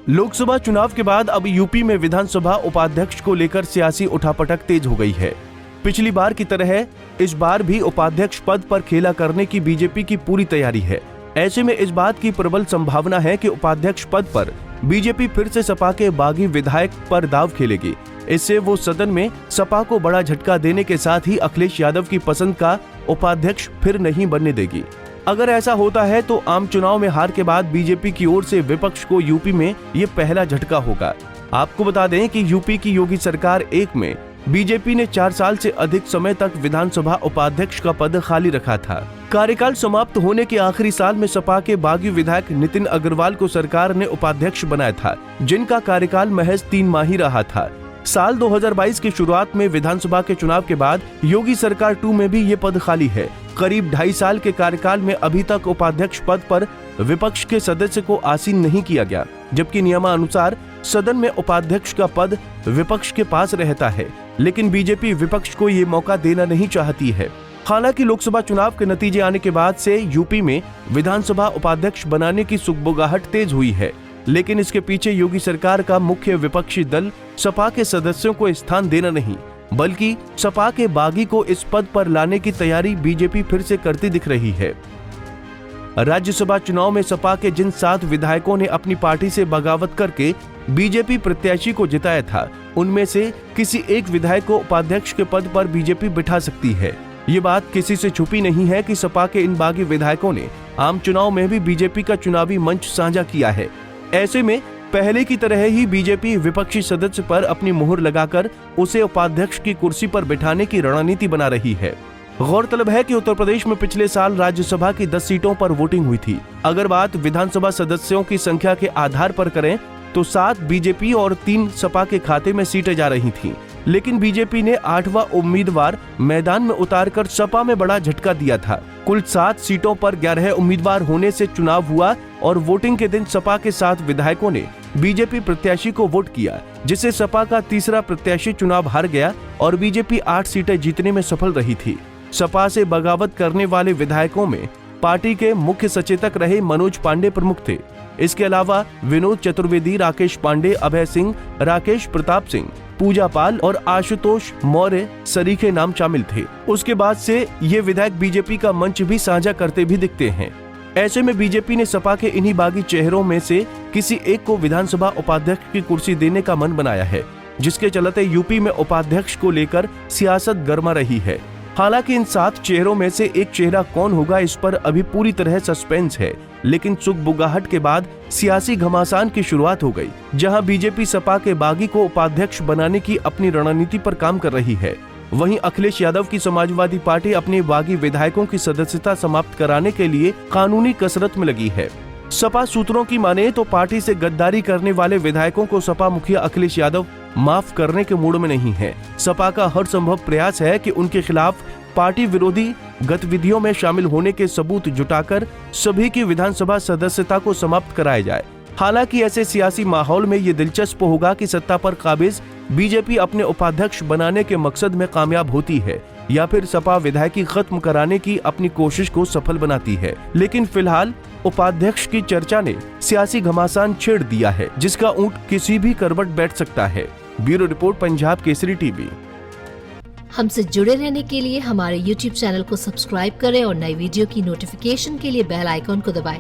लोकसभा चुनाव के बाद अब यूपी में विधानसभा उपाध्यक्ष को लेकर सियासी उठापटक तेज हो गई है। पिछली बार की तरह इस बार भी उपाध्यक्ष पद पर खेला करने की बीजेपी की पूरी तैयारी है। ऐसे में इस बात की प्रबल संभावना है कि उपाध्यक्ष पद पर बीजेपी फिर से सपा के बागी विधायक पर दाव खेलेगी। इससे वो सदन में सपा को बड़ा झटका देने के साथ ही अखिलेश यादव की पसंद का उपाध्यक्ष फिर नहीं बनने देगी। अगर ऐसा होता है तो आम चुनाव में हार के बाद बीजेपी की ओर से विपक्ष को यूपी में ये पहला झटका होगा। आपको बता दें कि यूपी की योगी सरकार एक में बीजेपी ने 4 साल से अधिक समय तक विधानसभा उपाध्यक्ष का पद खाली रखा था। कार्यकाल समाप्त होने के आखिरी साल में सपा के बागी विधायक नितिन अग्रवाल को सरकार ने उपाध्यक्ष बनाया था, जिनका कार्यकाल महज 3 माह ही रहा था। साल 2022 की शुरुआत में विधानसभा के चुनाव के बाद योगी सरकार 2 में भी ये पद खाली है। करीब 2.5 साल के कार्यकाल में अभी तक उपाध्यक्ष पद पर विपक्ष के सदस्य को आसीन नहीं किया गया, जबकि नियमानुसार सदन में उपाध्यक्ष का पद विपक्ष के पास रहता है, लेकिन बीजेपी विपक्ष को ये मौका देना नहीं चाहती है। हालांकि लोकसभा चुनाव के नतीजे आने के बाद से यूपी में विधानसभा उपाध्यक्ष बनाने की सुगबुगाहट तेज हुई है, लेकिन इसके पीछे योगी सरकार का मुख्य विपक्षी दल सपा के सदस्यों को स्थान देना नहीं, बल्कि सपा के बागी को इस पद पर लाने की तैयारी बीजेपी फिर से करती दिख रही है। राज्यसभा चुनाव में सपा के जिन 7 विधायकों ने अपनी पार्टी से बगावत करके बीजेपी प्रत्याशी को जिताया था, उनमें से किसी एक विधायक को उपाध्यक्ष के पद पर बीजेपी बिठा सकती है। ये बात किसी से छुपी नहीं है कि सपा के इन बागी विधायकों ने आम चुनाव में भी बीजेपी का चुनावी मंच साझा किया है। ऐसे में पहले की तरह ही बीजेपी विपक्षी सदस्य पर अपनी मुहर लगाकर उसे उपाध्यक्ष की कुर्सी पर बिठाने की रणनीति बना रही है। गौरतलब है कि उत्तर प्रदेश में पिछले साल राज्यसभा की 10 सीटों पर वोटिंग हुई थी। अगर बात विधानसभा सदस्यों की संख्या के आधार पर करें तो 7 बीजेपी और 3 सपा के खाते में सीटें जा रही थीं, लेकिन बीजेपी ने 8वां उम्मीदवार मैदान में उतारकर सपा में बड़ा झटका दिया था। कुल 7 सीटों पर 11 उम्मीदवार होने से चुनाव हुआ और वोटिंग के दिन सपा के 7 विधायकों ने बीजेपी प्रत्याशी को वोट किया, जिससे सपा का तीसरा प्रत्याशी चुनाव हार गया और बीजेपी 8 सीटें जीतने में सफल रही थी। सपा से बगावत करने वाले विधायकों में पार्टी के मुख्य सचेतक रहे मनोज पांडे प्रमुख थे। इसके अलावा विनोद चतुर्वेदी, राकेश पांडे, अभय सिंह, राकेश प्रताप सिंह, पूजा पाल और आशुतोष मौर्य सरीखे नाम शामिल थे। उसके बाद से ये विधायक बीजेपी का मंच भी साझा करते भी दिखते हैं। ऐसे में बीजेपी ने सपा के इन्हीं बागी चेहरों में से किसी एक को विधानसभा उपाध्यक्ष की कुर्सी देने का मन बनाया है, जिसके चलते यूपी में उपाध्यक्ष को लेकर सियासत गर्मा रही है। हालांकि इन 7 चेहरों में से एक चेहरा कौन होगा, इस पर अभी पूरी तरह सस्पेंस है, लेकिन सुगबुगाहट के बाद सियासी घमासान की शुरुआत हो गई, जहां बीजेपी सपा के बागी को उपाध्यक्ष बनाने की अपनी रणनीति पर काम कर रही है। वहीं अखिलेश यादव की समाजवादी पार्टी अपने बागी विधायकों की सदस्यता समाप्त कराने के लिए कानूनी कसरत में लगी है। सपा सूत्रों की माने तो पार्टी से गद्दारी करने वाले विधायकों को सपा मुखिया अखिलेश यादव माफ करने के मूड में नहीं है। सपा का हर संभव प्रयास है कि उनके खिलाफ पार्टी विरोधी गतिविधियों में शामिल होने के सबूत जुटाकर सभी की विधानसभा सदस्यता को समाप्त कराया जाए। हालांकि ऐसे सियासी माहौल में ये दिलचस्प होगा कि सत्ता पर काबिज बीजेपी अपने उपाध्यक्ष बनाने के मकसद में कामयाब होती है या फिर सपा विधायकी खत्म कराने की अपनी कोशिश को सफल बनाती है। लेकिन फिलहाल उपाध्यक्ष की चर्चा ने सियासी घमासान छेड़ दिया है, जिसका ऊंट किसी भी करवट बैठ सकता है। Bureau report, Punjab Kesari TV. हमसे जुड़े रहने के लिए हमारे YouTube चैनल को सब्सक्राइब करें और नई वीडियो की नोटिफिकेशन के लिए बेल आइकॉन को दबाएं।